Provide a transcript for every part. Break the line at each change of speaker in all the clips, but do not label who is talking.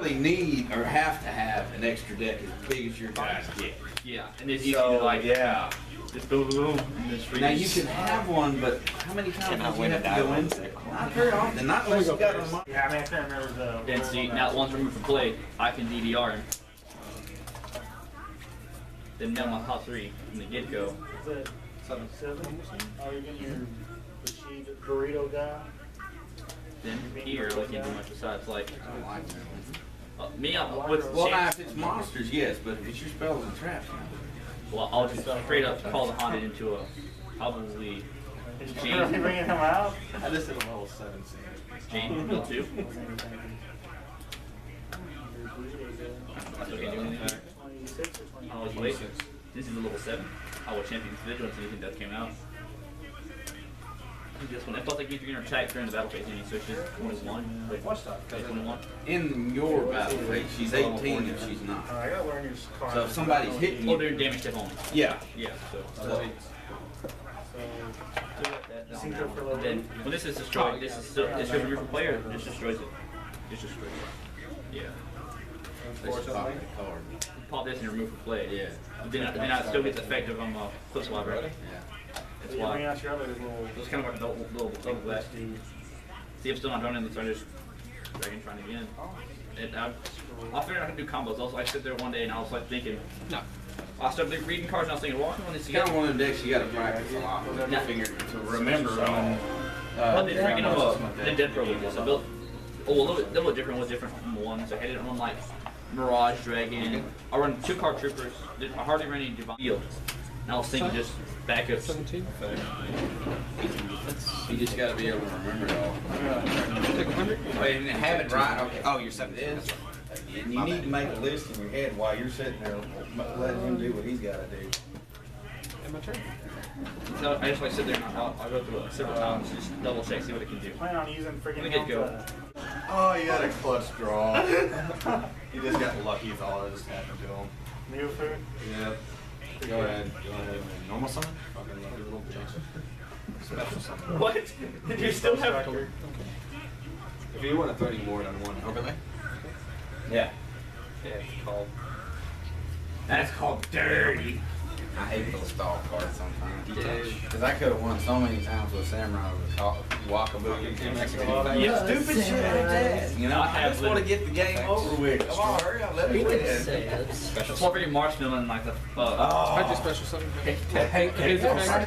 They need or have to have an extra deck as big as your guys get.
Yeah, and it's easy to like
yeah.
just boom, boom, and just
Now you can have one, but how many times do you have to go in? Not very often. Not unless you got them.
Yeah, I mean, I can't remember the.
Then see, now once removed from play, I can DDR him. Then nail my top 3 from the get go.
Is it 7? Oh, you're getting your Rashid burrito guy?
Then here, like you do much besides like
I don't like them.
me, I'm with
Well, now if it's monsters, yes, but if it's your spells and traps,
well, I'll just straight up call the Honda into a probably
Is you really bringing him out?
I just did a level 17.
Jane build 2. That's okay, do anything.
26 or 20?
I was late. This is a level 7. I will champion vigilance anything that came out. This one, it felt like if you're going to attack during the battle phase, and you switch to 21. Wait, what's that? 21.
in your battle phase, she's 18 and she's not.
Alright, I gotta learn your card.
So if somebody's hitting
Oh,
you,
they're damage step only.
yeah.
Yeah, so.
Synchro for level
Then, when this is destroyed, this is still this goes remove from player, this destroys it. This destroys it. Yeah.
Let's pop the card.
Pop this and remove from play.
Yeah.
But then I still get the effect of flip swap, right?
Yeah.
That's
You
why.
bring out your other little.
It's kind of like a double blast. See, I'm still not done, so I just Dragon trying again. I figured I could do combos. Also, I sit there one day and I was like thinking, no. I started reading cards and I was thinking, walking on this
It's kind
together.
of one of the decks you got to practice a lot with your finger to remember on.
But then freaking up, then Dead Pro with this. I built a little bit different with different ones. I had it on like Mirage Dragon. I run 2 card troopers. I hardly run any Divine Field. And I was thinking just backups.
17.
You just got to be able to remember it all.
Take 100.
And have it right. Okay.
Oh, you're 17.
And you need to make a list in your head while you're sitting there letting him do what he's got to do.
And my turn.
So I just like sit there and I'll go through it several times, just double check, see what it can do.
Plan on using freaking
Let me get go.
Oh, you got a clutch draw. He just got lucky with all that just happened to him.
New food?
Yep. Go ahead. Go ahead. Normal summon? Fucking love your little bitch. Special summon.
What? Did you still have?
If you want a 30 more than one overlay.
Yeah.
Yeah, it's called.
That's called dirty. I hate those stall cards sometimes. Because I could have won so many times with Samurai with Walkaboo.
Yeah.
Stupid shit like that. You know, I just want to get the game over with. Come on, hurry up, let me win.
Special. Well, for marshmallow and like the.
I do special something.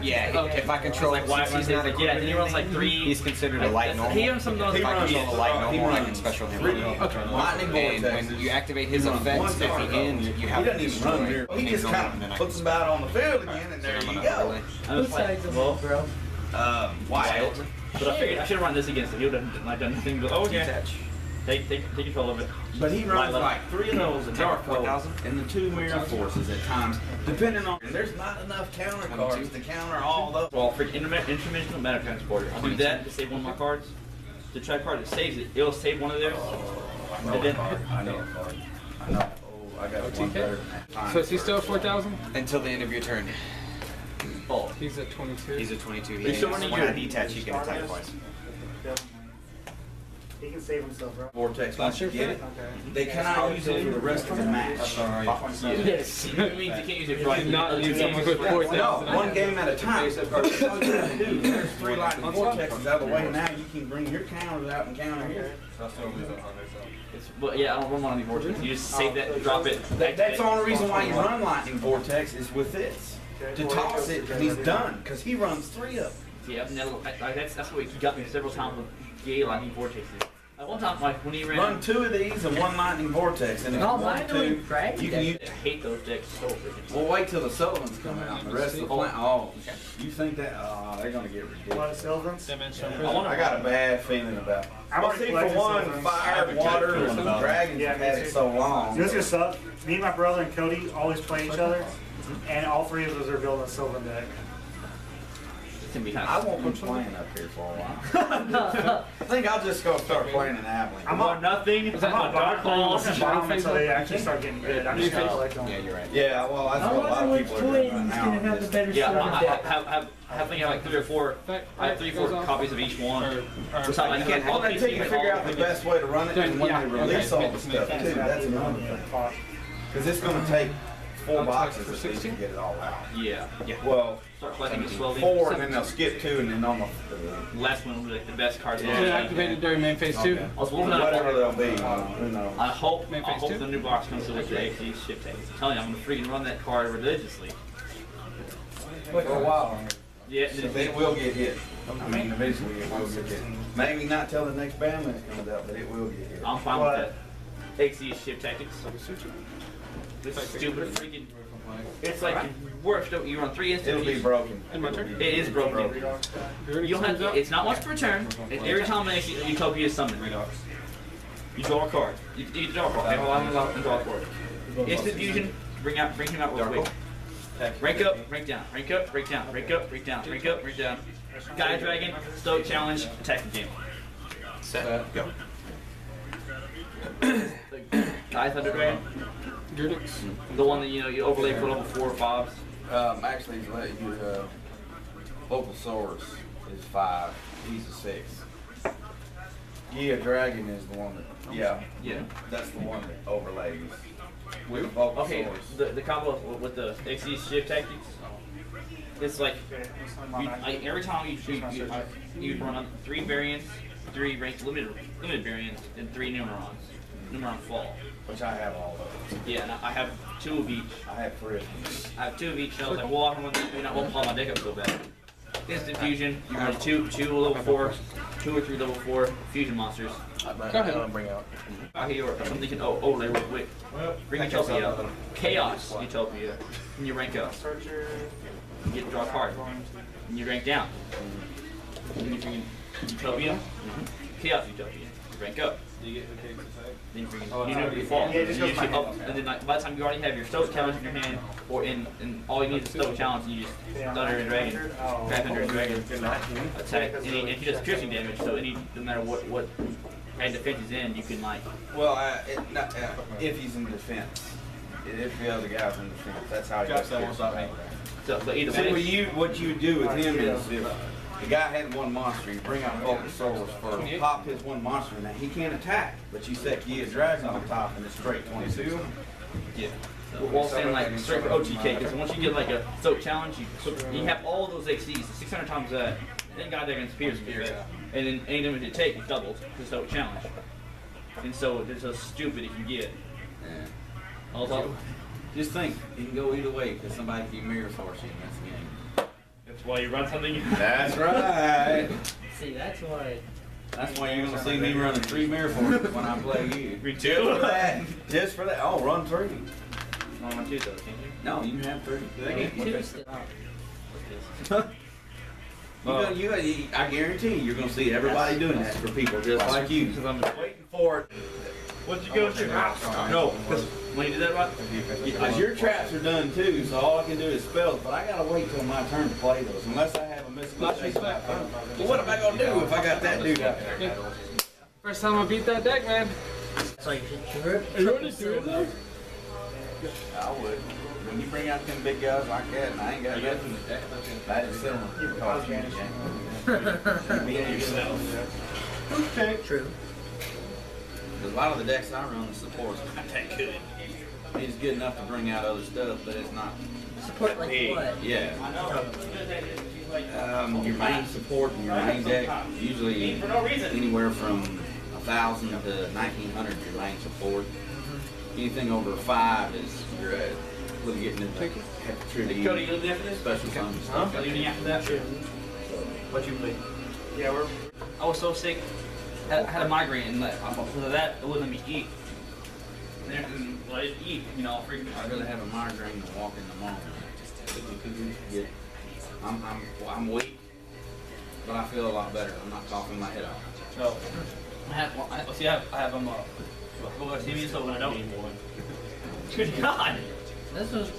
Yeah, if I control
Like why he's not like yeah, then he runs like 3.
he's considered a light normal.
He runs some of those.
If I control a light normal, I can special him.
Lightning
And
vortex.
when you activate his effects, at the end, you
He
have
doesn't
to
even run
destroy.
there. He just kind of puts them out on the field again, and there you go.
I was like, well, bro.
Wild.
But I figured I should have run this against him. He would have like done nothing but okay. Take control of it.
But he runs
Light
like 3 of those in Dark Hole
4,000?
and the 2 Mirror Forces at times, depending on. And there's not enough counter cards to counter all those.
Well, for interdimensional mana transporter, I'll do that to save one of my cards. The try card that saves it, it'll save one of theirs.
I know
And then-
a card. I know a card. I know. Oh, I got one better than that.
So is he still at 4,000?
Until the end of your turn.
Oh,
He's at 22.
He's a 22.
Are you still running
When
your-
I detach, he can attack twice.
He can save himself, right?
Vortex, once you get it, they cannot use it for the rest of the match.
yes. It means you can't use it for like
Not use
games.
it for 4,000.
No, one game at a time. All you gotta do, there's 3 lightning vortexes out of the way. Now you can bring your counters out and counter here.
But yeah, I don't run one on the vortex. You just save that, drop it.
That's the only reason why you run lightning vortex is with this. To toss it, and he's done, because he runs 3 of them.
Yeah, and that's what he got me several times with gay lightning vortexes. Like one time, like when he ran.
Run 2 of these and 1 lightning vortex, and if you want to, you can use.
I hate those decks so freaking.
Well, wait till the Sullivans come out. And the rest of the plan. Oh, you think that? Oh, they're gonna get ridiculous.
What, Sylvans?
I got a bad feeling about it.
I'm
Well,
already
see, for
collecting
one,
Sylvans.
fire, water, and dragons
Yeah,
have
me
had
too.
it so long.
You know what's gonna suck? Me and my brother and Cody always play each other, and all 3 of us are building a Sylvan deck.
can be kind
I
of.
won't be playing up here for a while. I think I'll just go start playing in Abilene.
I'm
On nothing.
Is that
on dark halls.
I'm bomb until they actually start getting good. I'm just gonna collect them.
Yeah, you're right.
Yeah, well, that's
I
what a lot
wonder
of
which
people are doing right
twin's
now.
gonna have the better
Yeah,
stuff
I
in deck.
have like 3 or 4. I have 3 or 4 copies of each one.
Or
Which I
You
like.
can't, well, until you figure out the best way to run it and when
Yeah,
they release
okay.
all the stuff too. That's another thing. Because it's going to take 4 boxes at least to get it all out.
Yeah. Yeah.
Well,
Start collecting it slowly.
4 and then they'll skip 2 and then on
The last one will be like the best cards.
Yeah.
Is it activated during main phase 2?
I was looking at
whatever
it.
they'll be. Who knows?
I hope
Main phase 2?
the new box comes with the XD ship tape. I'm telling you, I'm gonna freaking run that card religiously.
For a while.
Yeah.
It will get hit. I mean, eventually it will get hit. Maybe not till the next Bandmax comes out, but it will get hit.
I'm fine with that. XD ship tactics. This stupid freaking. It's like worst. You run 3
It'll
instances.
be broken.
In my turn?
It is broken. You don't have to, it's not once per turn. It's every time an Utopia is summoned. You draw a card. You draw a card. And draw a card. Instant fusion. Bring him out real quick. Rank up, rank down, rank up, rank down, rank up, rank down, rank up, rank down. Gaia Dragon, Stoke Challenge, attack the game.
Set. Go.
Gaia Thunder Dragon,
Gyrdix.
the one that you overlay for level 4 or 5s.
Actually, your Vocal Source is 5. He's a 6. Gia Dragon is the one that, yeah, that's the one that overlays with Vocal
Okay,
Source.
the combo with the XD shift tactics, it's like, every time you run 3 variants, 3 ranked limited variants, and 3 Numeron fall.
Which I have all of them.
Yeah, and I have 2 of each.
I have 3 of them.
I have 2 of each, and I was like, well, I don't want to pull my deck up so bad. Instant fusion, you run 2 level 4, 2 or 3 level 4 fusion monsters.
Go ahead.
Bring out.
I hear something can overlay real quick. Bring Utopia out. Chaos Utopia. And you rank up. You get to draw a card. And you rank down. And you bring in Utopia. Chaos Utopia. You rank up.
Do you get the case effect?
Then you bring in you fall.
Yeah, it just goes
And
by
up, and then like, by the time you already have your Stoke Challenge in your hand, or in all you need is Stoke Challenge, and you just Thunder and Dragon, grab Thunder and Dragon, attack, and he does piercing damage. So no matter what and defense is in, you can like.
Well, if he's in defense. If the other guy's in defense, that's how he
Josh,
gets
that won't stop me.
So, but either
See,
way,
what you do with him is if the guy had 1 monster, you bring out Vocal Source for pop his 1 monster, and he can't attack. But you set Gia Dragon on top and it's straight 22.
yeah. Well, saying like straight for OTK, because once you get like a Stoke Challenge, you have all those XCs, 600 times that. Then God Dragon's Spear, and then any damage you take is doubled to Stoke Challenge. And so it's so stupid if you get.
Yeah.
Also,
Just think, it can go either way because somebody can mirror force you and that's the game.
that's why you run something.
That's right.
See, that's why.
That's why you're gonna see me running 3 mirror forces when I play you.
Me
Just
too.
for that. Just for that. Oh, run 3.
No, I'm 2 though, can't you?
No, you can have 3.
Two still out.
I guarantee you're gonna see everybody doing that for people just like you.
Because I'm
Waiting for it.
What'd you go to? No, because when you did that right,
Because your traps are done too, so all I can do is spells, but I gotta wait till my turn to play those, unless I have a mystical shape. Well, what am I gonna do if I got that dude out there?
First time I beat that deck, man.
So you should trip.
Are you already doing those?
I would. When you bring out them big guys like that, and I ain't got nothing, I just sit on the cost game. Be yourself.
Okay.
True.
Because a lot of the decks I run, the support's not that good. It's good enough to bring out other stuff, but it's not.
Support like what?
Yeah. Your main support and your main deck, usually anywhere from 1,000 to 1,900 your main support. Anything over 5 is you're really getting into Heptrity,
Cody, you live after this?
special summon stuff.
Are you leaving after that? What you believe?
Yeah, we're.
I was so sick. I had a migraine, and because of that, it wouldn't let me eat. And when I didn't eat, freaking.
I'd rather have a migraine than walk in the moment. I'm weak, but I feel a lot better. I'm not coughing my head off.
So, I have Google TV, so when I don't. Good God!
This was.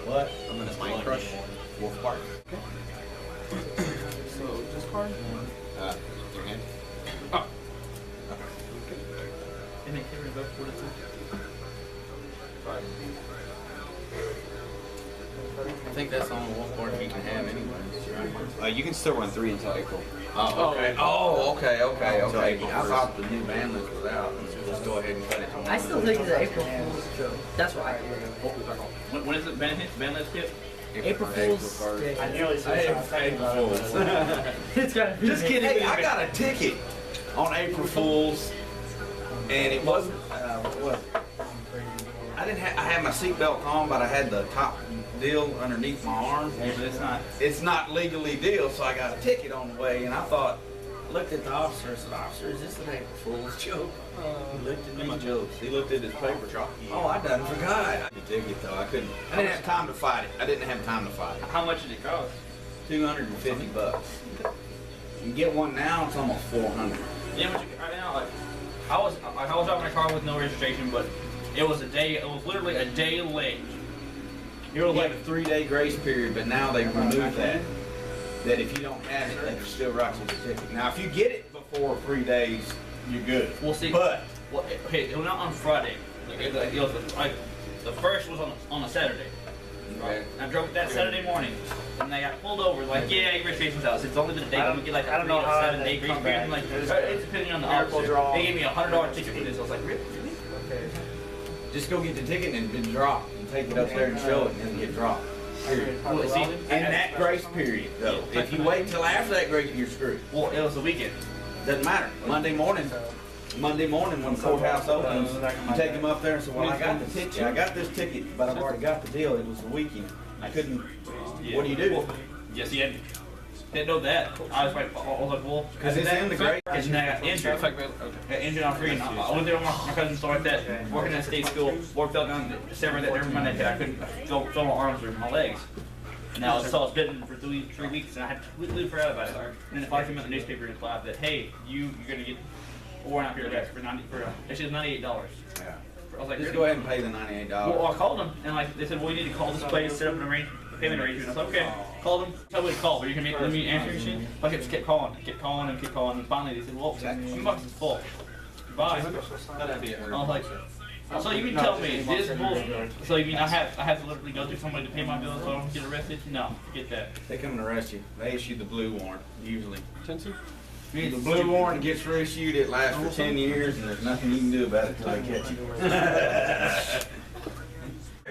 What? I'm gonna Mind Crush. Wolf Park.
So discard.
Your hand.
Oh.
And then can revoke for the two.
I think that's the only one board he can have anyway.
You can still run 3 until April.
Oh, okay. Oh, okay, okay,
Until
okay.
April
I
1st.
thought the new ban list was out. Just go ahead and cut it to one.
I still think it's an April Fool's joke. That's why.
When is it ban hit? Ban list hit?
April Fool's Day.
I nearly said I was thinking about it.
It's gotta be.
Just kidding. Hey, I got a ticket on April Fool's, and it wasn't. What? I didn't have. I had my seatbelt on, but I had the top deal underneath my arm.
But it's not.
It's not legally deal, so I got a ticket on the way, and I thought, looked at the officer and said, "Officer, is this an April Fool's joke?" He looked at me jokes. He looked at his paper. Oh, I done forgot. The ticket though, I couldn't. I didn't have time to fight it. I didn't have time to fight it.
How much did it cost?
$250. You can get one now. It's almost 400.
Yeah, but I know, like, I was driving a car with no registration, but it was a day. It was literally a day late.
It was like a 3-day grace period, but now they removed that. That if you don't have it, they can still write you the ticket. Now, if you get it before 3 days, you're good.
We'll see.
But
Well, okay, it went out on Friday. It was the first was on a Saturday.
okay.
I drove it that Saturday morning, and they got pulled over. Like, yeah, your registration's out. It's only been a day. We get like
I
a
don't know how
7-day
they
grace
come
period.
back.
I'm like,
There's
it's depending on the
miracles
officer.
are all-
They gave me a $100 ticket for this. I was like, really?
Okay.
Just go get the ticket and then drop. You take it up there and show it, and then get dropped. Period.
Well, see,
In that grace period, though, if you wait till after that grace, you're screwed.
well, it was the weekend.
Doesn't matter. Monday morning when the courthouse opens, you take them up there and say, well, I got the ticket. I got this ticket, but I've already got the deal. It was the weekend. I couldn't. What do you do?
Well, yes, he didn't know that. I was like, well,
Because it's in the grace.
because then I got injured. Got injured on free. I went there with my cousin, stuff like that. Working at state school. Worked out down December that every Monday. I couldn't go my arms or my legs. And I was bitten for 3 weeks, and I had completely forgot about it. And then finally came out in the newspaper and clapped that, hey, you're gonna get worn out here guys for it's just $98.
Yeah.
I was like,
Just
really?
go ahead and pay the $98.
Well, I called them, and like they said, well, you need to call this place, set up an payment arrangement. I was like, okay. Called them, tell me to call, but you can let me answer your machine. Like, I just kept calling, and finally they said, well, $2 is full. Bye. I was like, so you mean tell me this bull? So you mean I have to literally go through somebody to pay my bills so I don't get arrested? No, forget that.
They come and arrest you. They issue the blue warrant, usually.
Tensu?
The blue warrant gets reissued, it lasts for 10 years, and there's nothing you can do about it until they catch you.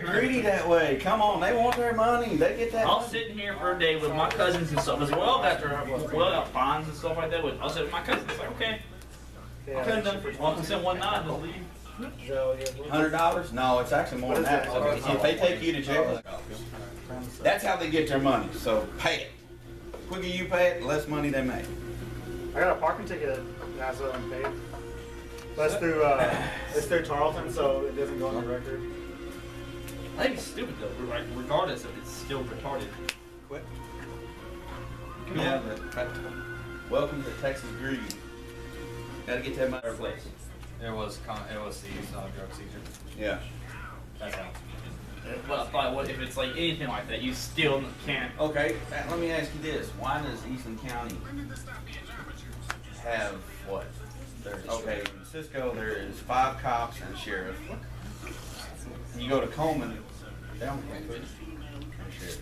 Greedy that way. Come on, they want their money. They get that
I was
money.
sitting here for a day with my cousins and stuff as well. Got bonds and stuff like that. I was sitting with my cousins. It's like, okay. I could have done 1% 1.9 to leave.
$100? No, it's actually more than that. If they take you to jail, that's how they get their money. So pay it. The quicker you pay it, the less money they make.
I got a parking ticket that's unpaid. But it's through Tarleton, so it doesn't go on the record.
I think it's stupid though. Like, regardless of it's still retarded.
Quit. Yeah, but welcome to Texas greed. Gotta get that money
Place.
It was the drug seizure.
Yeah.
That's how.
But I thought, what if it's like anything like that? You still can't.
Okay, let me ask you this. Why does Eastern County have what? Okay, in Cisco there is 5 cops and a sheriff. You go to Coleman, they don't have a sheriff.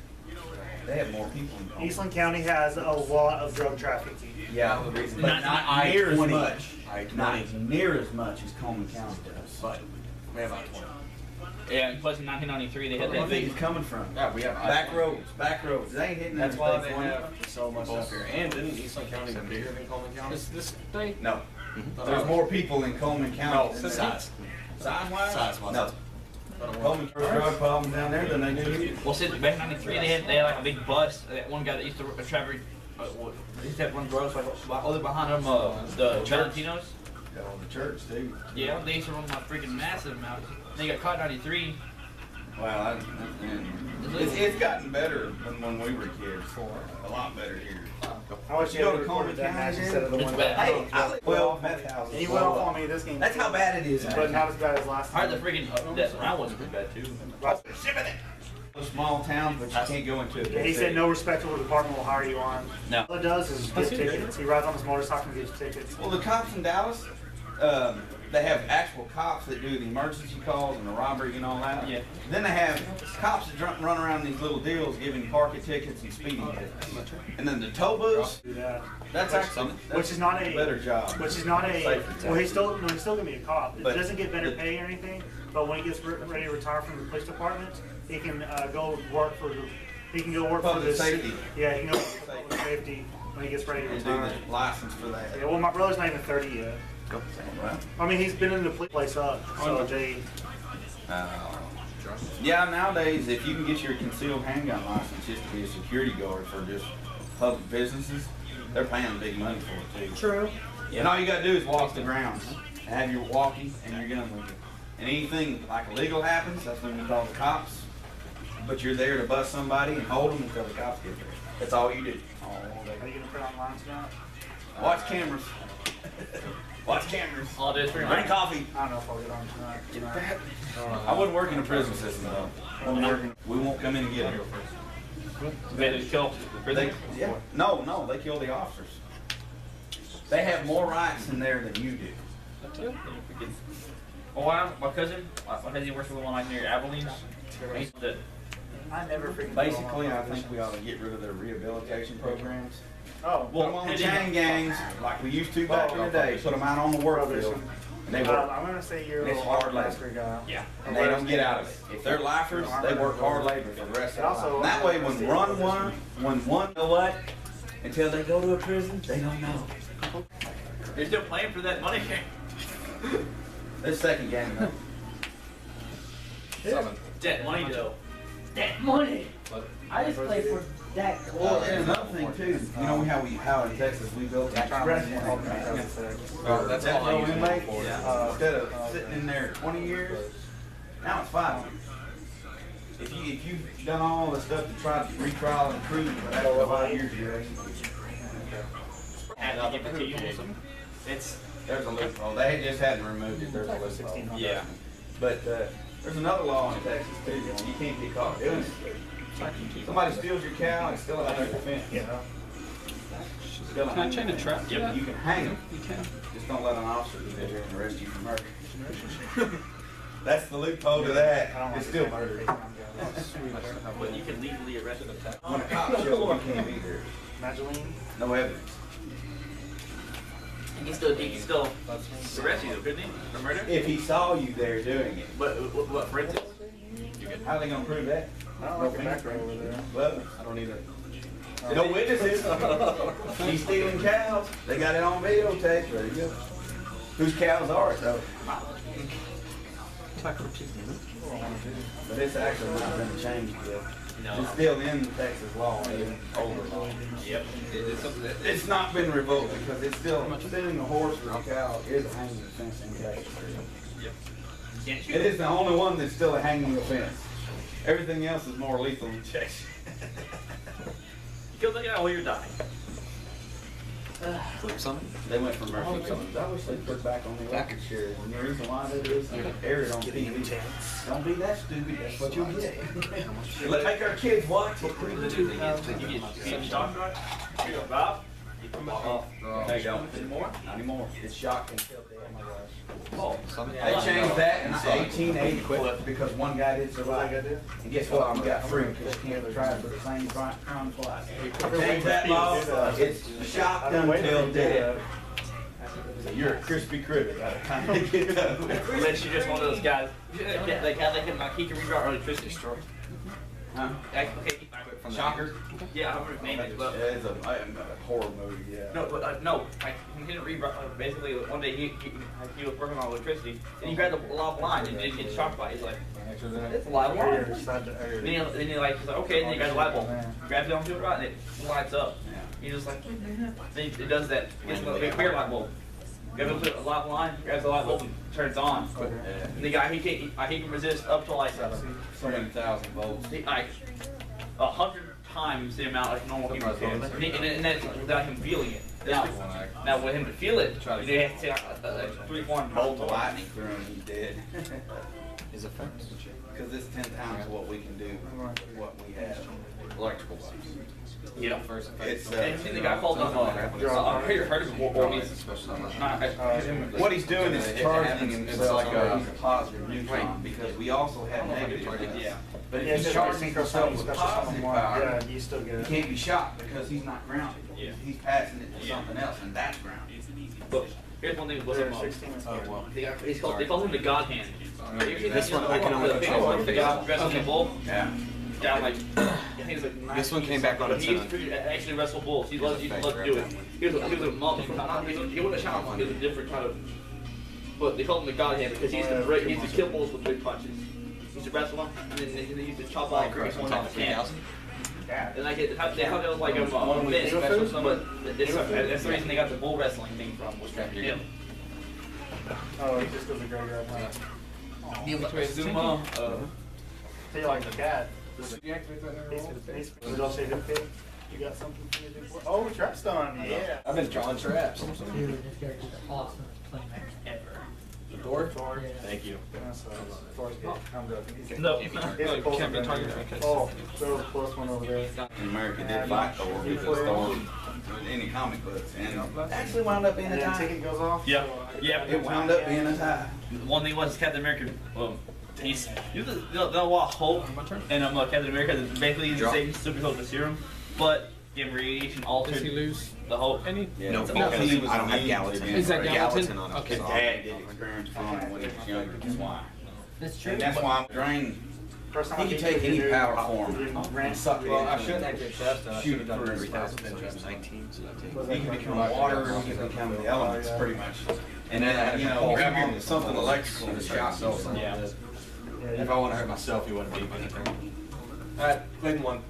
They have more people in Coleman.
Eastland County has a lot of drug trafficking.
Yeah, but not near as much. Not near as much as Coleman County does. But we have about 20.
Yeah, plus in 1993 they had
Where
that
do you think
big.
it's coming from?
Yeah, we have
Back roads. They ain't hitting
That's why
Interstate
they
20.
have so much stuff here. And didn't Eastland County bigger than Coleman County?
Is this day?
No. There's more people in Coleman County than there is.
Size.
Size-wise?
Size-wise.
No. Coleman drug problem down there than they do here.
Well, since back in '93 they had like a big bus. That one guy that used to travel. He used to have one gross like other behind him the Valentinos.
Got on the church too.
Yeah, they used to run a freaking massive amount. They got caught in '93.
Wow, it's gotten better than when we were kids. A lot better here.
I wish
You
you
go
had
to
recorded
Coleman
that match
County,
instead of the
it's
one
bad.
that
Hey, I live 12 meth houses.
and you went off on me this game.
That's how bad it is.
But not as bad as last
I heard
time.
the freaking that round was pretty bad too.
Small towns, but you can't go into a big
Yeah, he said
city.
no respectable department will hire you on.
No.
All it does is give tickets. He rides on his motorcycle and gives tickets.
Well, the cops in Dallas, they have actual cops that do the emergency calls and the robbery and all that.
Yeah.
Then they have cops that run around these little deals giving parking tickets and speeding tickets. And then the tow booths,
Do that.
that's actually
Which is not a
better job.
Which is not a.
Safer
Well, he's still gonna be a cop. It
But
doesn't get better
the-
pay or anything. But when he gets ready to retire from the police department, he can go work for the. He can go work for
Public
the
safety.
Yeah, he can go work for public safety when he gets ready to
And do
retire.
the license for that.
Yeah, well, my brother's not even 30 yet.
Right?
I mean, he's been in the place up, so they.
Yeah, nowadays, if you can get your concealed handgun license just to be a security guard for just public businesses, they're paying big money for it too.
True.
And all you gotta do is walk the grounds, and have your walkie and your gun with you. And anything like illegal happens, that's when you call the cops. But you're there to bust somebody and hold them until the cops get there. That's all you do. All day.
Are you gonna put online tonight?
Watch cameras. Watch cameras.
All it is pretty
Drink
much.
coffee.
I don't know if I'll get on tonight.
I wouldn't work in a prison system though. We won't come in and get them.
They just kill prison.
No, they kill the officers. They have more rights in there than you do.
Oh, my cousin he works for the one like near Abilene's. He's the
I never freaking.
Basically, I think we ought to get rid of their rehabilitation programs.
Oh,
Put them on chain gangs like we used to back in the day. Put them out on the work field. And they work.
I'm gonna say you're a
It's
little
hard labor.
faster guy.
yeah.
And they don't get out of it. If they're lifers, they work hard labor for the rest of their life. And that way, when one, you know what? Until they go to a prison, they don't know.
They're still playing for that money game.
This second game, though.
That money though.
That money. I just play for that
And
gold.
another thing too, you know how in Texas we built the express one.
That's all I use it
inmate,
for.
instead of sitting in there 20 years, now it's 5 years. If you've done all the stuff to try to retrial and prove it, after 5 years, you're
And give it to you.
there's a loophole. They just hadn't removed it. There's a loophole.
Yeah.
But there's another law in Texas too. You can't get caught doing it. Somebody steals your cow, it's still a hanging offense.
Yeah.
Still a
Can I
hanging
chain a
offense.
trap?
Yep.
You can hang them.
You can.
Just don't let an officer get there and arrest you for murder. That's the loophole to that. It's still murder.
But you can legally arrest them.
When a cop shows up, you can't be there.
Mageline?
No evidence.
He can still arrest you though, couldn't he? For murder?
If he saw you there doing it,
What for instance?
how are they gonna prove that?
I don't like the background over there.
Well, I don't either. No witnesses. He's stealing cows. They got it on videotape. There you go. Whose cows are it though? But it's actually not been changed yet.
No.
It's still in Texas law, even older law.
Yep.
It's something that.
It's not been revoked because it's still, stealing a horse or a cow is a hanging offense in Texas.
Yep. You can't shoot
It is the only one that's still a hanging offense. Everything else is more lethal in Texas.
You killed the guy while you're dying.
Flip something.
They went for mercy. I wish they put back on the electric shares. And the reason why they do is they air it on TV. Don't be that stupid, that's what you'll get. Let's make our kids watch it.
The two thing is, you get shock right. You go, Bob. You come off.
They don't.
Anymore?
Not anymore. It's shocking.
Oh,
They changed that in 1880 because one guy didn't survive. And guess what? You got free because you can't try for the same crime twice. Change that law. It's shocked until dead. You're a crispy critter by the time they get done.
Unless you're just one of those guys. Like how they can he can redraw electricity store.
Huh?
Okay,
Shocker?
yeah, I remember his name as well.
It's a horror movie, yeah.
No, no. He didn't redraw. Basically, one day he was working on electricity, and he grabbed a live line and didn't get shocked by it. He's like, "It's a live line." Then he like, he's like, "Okay." Then he grabs a light bulb, grabs it onto it right, and it lights up. He's just like, then it does that. Gets a big clear light bulb. Grabs a live line, grabs the light bulb, and turns on. And the guy he can resist up to like
So many thousand volts.
like 100 times the amount like normal human can, and that's without him feeling it. Now with him to feel it, you have to take a 3-4
Bolt of lightning through him, he's dead.
His effects.
Because it's 10 times what we can do, what we have.
Electrical bucks.
Yeah.
First effect.
It's,
And the guy called him, heard of
what he's doing is charging himself like a positive neutron, because we also have negative.
Yeah.
But
Yeah,
if he's charging himself with
special
positive
summon one.
power,
Yeah, you still get
he
it.
can't be shot because he's not grounded.
Yeah.
He's passing it to something else, and that's grounded.
But here's one thing with him.
16 is good.
well.
They call him the God Hand.
This one I can only control.
The guy wrestling the bull.
Yeah.
Down like, I think it's like
This one came back on its
He
own.
actually wrestled bulls. He loves to do it. He was a multi. He wasn't a shaman. He was a different kind of. But they call him the God Hand because he used to kill bulls with big punches. He used to wrestle them, and then they used to chop off every one off the hand. And like they thought it was like a myth, but that's the reason they got the bull wrestling thing from. Was from him.
Oh, he just does a great job.
Zuma.
So you like the cat?
Did you activate that never roll?
Did y'all say who picked? You got something for me to do for? Oh, trap's done. Yeah.
I've been drawing traps.
Dude, this character's awesome playing ever.
Door?
Thor.
Yeah.
Thank you.
That's Thor's good. I'm joking. He's
No.
He's
can't be
closer
targeted
than
because-
Oh, there was a close one over there.
And America did fight Thor because Thor, in the comic books, and actually wound up being
And
a
then
tie.
ticket goes off.
Yeah.
so I-
Yeah.
It wound up being a tie.
One thing was Captain America. He's you know what Hulk and Captain America is basically the same superhero the serum, but in radiation altered
Does he lose
the Hulk.
any?
Yeah,
No,
because
because
he was
I don't have
immune to
Gallatin.
being
Is that
afraid.
Gallatin?
on it.
Okay.
His dad did experience from him when he was younger. That's why.
That's true.
And that's why I'm drained.
First time
He
I
can
beat
take
you,
any
you
power
did-
form
you did rant.
suck it
Well, I
into
shouldn't
him.
have your chest, and I
Shoot
should have done
for his
3,000
face.
bench reps. 19, so that takes.
He can become water, he can become the elements, pretty much. And then, you know, grab him with something electrical and shot something.
Yeah.
If I want to hurt myself, you wouldn't beat anything. Alright, played one.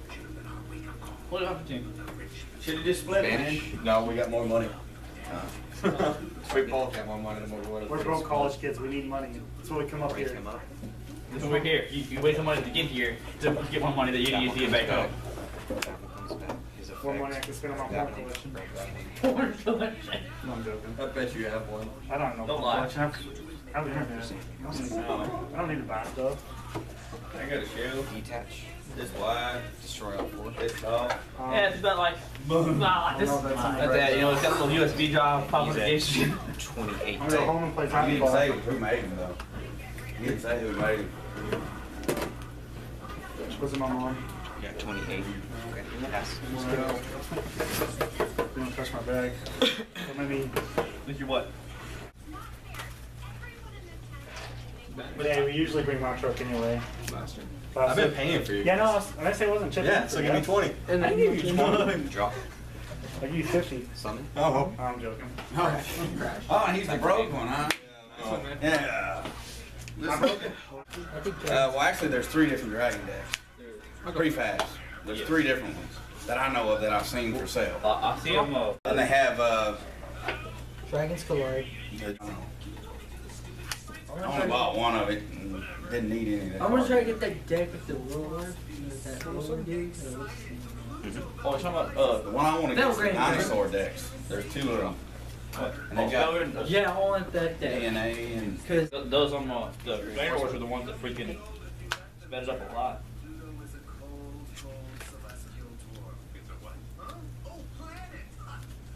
What happened to him?
Should have just split it, man.
Vanish? No, we got more money. We both have more money than what we would have.
We're broke college kids. We need money. That's why we come up here.
So we're here. You wait some money to get here to get more money that you can use to get back home.
More money I can spend on my porn collection.
Porn collection.
No, I'm joking.
I bet you have one.
I don't know.
Don't
porn
lie.
collection. I have the internet. I don't need to buy stuff.
I got a shield.
Detach.
It's wide.
Destroy all four.
It's tall.
Yeah, it's about like this.
I don't know if that's
Like that, you know, it's got a little USB drive, propagation.
28.
I'm gonna go home and play
He
Tiny
didn't say
Ball.
who made him, though. He didn't say who made him.
Was it my mom?
Yeah, 28. Okay, pass.
Didn't touch my bag. So maybe.
With your what?
But hey, we usually bring my truck anyway.
Bastard.
But I
I've been
said-
paying for you.
Yeah, no, I say it wasn't chipping.
Yeah, so give me 20.
And
I
then
give you 20.
Drop.
I give you 50.
Something?
Oh.
I'm joking.
Oh, and he's the broke one, huh? Yeah. Well, actually, there's 3 different dragon decks. Pretty fast. There's 3 different ones that I know of that I've seen for sale.
I see him.
And they have,
Dragons Collide.
I only bought one of it and didn't need any of that.
I'm gonna try to get that deck with the roller. With that roller dude.
Oh, you're talking about
The one I want to
That
get
was
is the
great.
dinosaur decks. There's 2 of them. And they got
Yeah, I want that deck.
DNA and
Cause
those the Vanderwars are the ones that freaking sped it up a lot.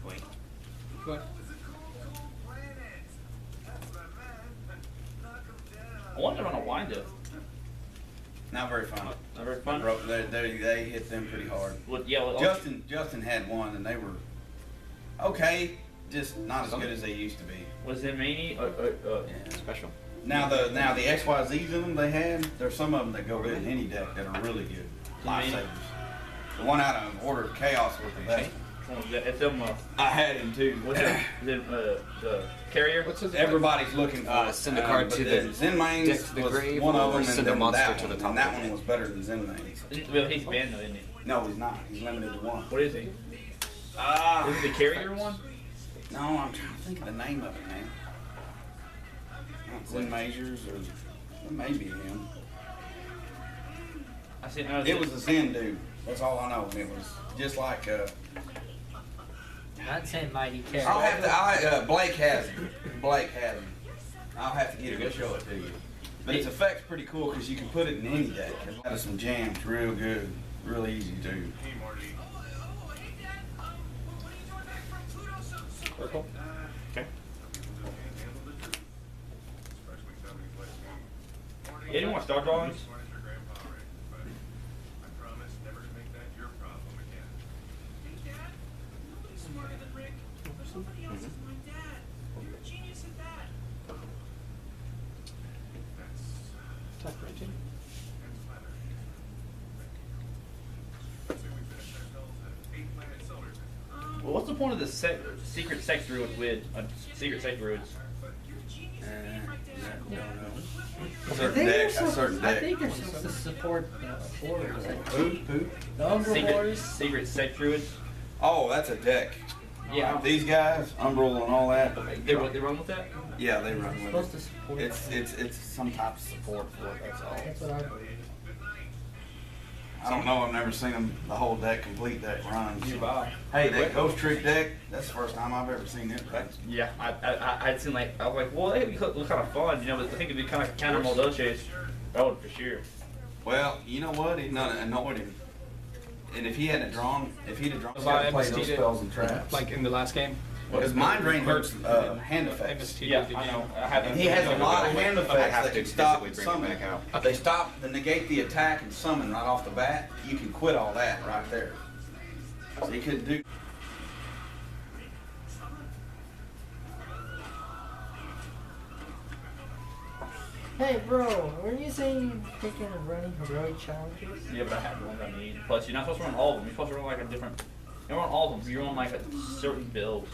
Wait.
What?
I wonder on a wind-up.
not very fun.
Not very fun.
They hit them pretty hard.
Yeah, well,
Justin had one and they were okay, just not as good as they used to be.
was it Mani?
Yeah.
Special.
Now the XYZs in them they had, there's some of them that go good in any deck that are really good. Lifesavers. The one out of Order of Chaos was the best.
It's them.
I had him too.
What's it? The carrier?
What's his
Everybody's looking for it.
Send a card
but
to
then
the
Zenmain's
deck to the
was
grave,
one of
or
them, and
send a
then
monster
that
to
one.
the top
And that
of the
one was better than Zenmain's.
Well, he's banned though, isn't he?
No, he's not. He's limited to one.
What is he?
Ah,
Is it the carrier one?
no, I'm trying to think of the name of it, man. Not Zen Majors or it may be him.
I see.
It was a Zen dude. That's all I know. And it was just like
Not saying mighty carry.
I'll have to. Blake has him. Blake has him. I'll have to get him to show it to you. But its effect's pretty cool because you can put it in any deck. It's got some jams, real good, real easy too.
Purple. Okay. Any more star drawings? Well, what's the point of the secret sex druid with secret sex druids?
Certain decks, certain
I
deck.
think they're supposed to support borders. Like
Who?
the Umbra
Secret,
borders.
secret sex druids.
Oh, that's a deck.
Yeah.
These guys, Umbral and all that.
They run with that?
Yeah, they run with
Supposed
it.
to support.
It's some type of support for it. That's all.
That's what I believe.
I don't know. I've never seen them the whole deck complete that run.
You buy.
Hey, that Ghost Trick deck. That's the first time I've ever seen it. Right?
Yeah, I'd seen like, I was like, well, it look kind of fun, you know, but I think it'd be kind of counter Moldoches. That would for sure.
Well, you know what? It annoyed him. And if he hadn't drawn, he's got to
By
play those
MST
spells and traps.
Like in the last game?
Because Mind Drain hurts hand effects.
MST
Yeah,
did
I
you-
know. I had
And he has a lot of hand effects
have
that
to
can stop
physically bring it
summon.
back out.
If they stop, they negate the attack and summon right off the bat, you can quit all that right there. So he couldn't do.
Hey, bro, weren't you saying you're thinking of running heroic challenges?
Yeah, but I had the ones I need. Plus, you're not supposed to run all of them. You're supposed to run like a different. You don't run all of them. You run like a certain build.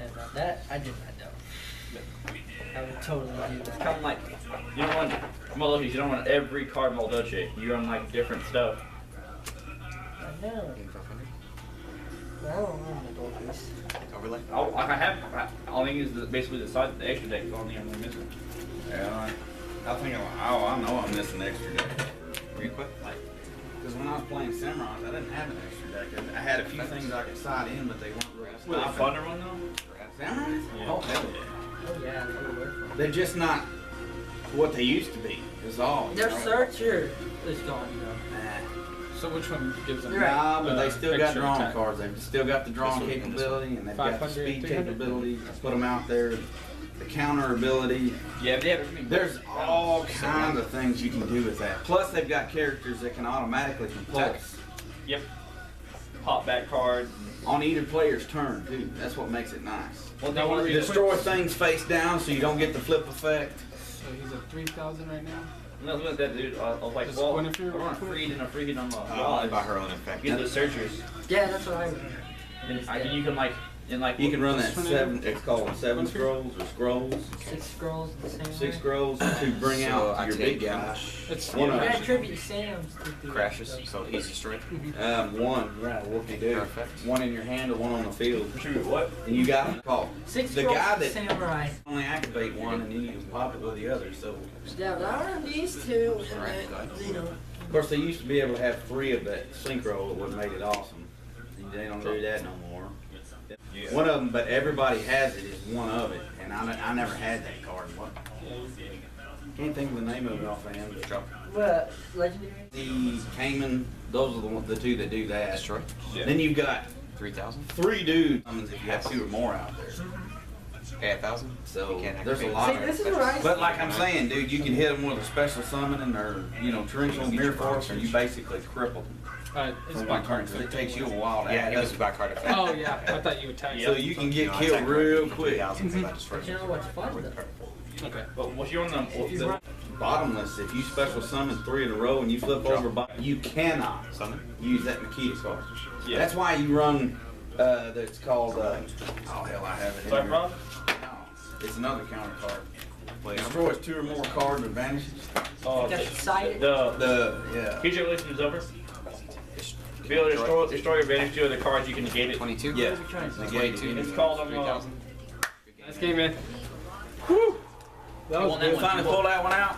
And about that, I did not know. I would totally do
It's
that.
kind of like you don't run Moldoches. You don't run every card Moldoche. You run like different stuff.
I know. I don't run the Dolphins.
Overlay?
I have. All I think is basically the side, the extra deck is the only thing I'm missing.
Yeah, I think I know I'm missing an extra deck.
Were you quit?
Because when I was playing Samurai, I didn't have an extra deck. I had a few things I could side in, but they weren't real.
Was it fun to run though?
Samurai?
Yeah.
Oh hell yeah.
Oh yeah, they were.
They're just not what they used to be. Is all.
Their
you know?
searcher is gone, you know.
Nah.
So which one gives them?
Nah, but they still got
extra
drawing
attack?
cards. They've still got the drawing
This one and this
capability, and they've got the
500,
speed
300?
capability. Put them out there. The counter ability.
Yeah, they have everything.
There's all kinds of things you can do with that. Plus, they've got characters that can automatically compulse
Yep. Pop back card.
on either player's turn, too. That's what makes it nice.
Well, they want to
Destroy things face down so you don't get the flip effect.
So he's at 3,000 right now?
No, look at that dude. I was like,
Just
well,
Guinevere
I run a
real quick?
freed and a freed on the
By
rod.
her own effect.
Get the searchers.
Yeah, that's what I would.
And you can like,
You can run that
This one
seven, it's called seven scrolls or scrolls.
6 scrolls in the same
Six
way.
scrolls to bring
So
out
I
your
take
big guy.
It's
One
You
of
gotta
them.
attribute Sam's to do
Crashes,
that
so he's destroyed.
One, yeah, what can you do?
Perfect.
One in your hand or one on the field.
Shoot, what?
And you got them called.
stuff. 6
The
scrolls
guy
in
that
samurai.
only activate one and then you can pop it with the other. So,
Yeah, but I run these two, and then, you know.
of course, they used to be able to have 3 of that synchro. It would have made it awesome. They don't do that no more. One of them, but everybody has it, is one of it. And I never had that card. What? Can't think of the name of it offhand. But
What? Legendary?
the Cayman, those are the two that do that.
Destroy?
Then you've got
3,000?
3 dudes summons if you have 2 or more out there.
Hey, 1,000?
So
You can't
there's a
activate.
lot.
See, this is what I
But like I'm saying, dude, you can hit them with a special summoning or, torrential mirror force, and you basically cripple them.
it's
For
by
one
card.
turn. So it takes you a while to
Yeah,
add
it was
up.
by card effect.
Oh yeah, I thought you attacked.
So you can get
No, I
killed
attack
real
for
quick.
3,000 for that destruction.
But you know what's fun though?
Okay.
But what's your them?
If you run,
Bottomless, if you special summon 3 in a row and you flip over, you cannot
Summon?
use that Nikita card.
Yeah.
That's why you run, that's called, oh hell, I have it in
Sorry,
here.
Rob?
No, it's another counter card.
Play armor?
Destroys 2 or more cards and vanishes.
Oh,
That's exciting.
Yeah.
Future Evolution is over. To be able to destroy your advantage 2 other cards, you can negate it.
22?
Yeah.
What are we trying to say?
Negate it.
22.
It's called
3,000?
Nice game, man. That
You
was
want that
good.
one?
Finally pull that one out.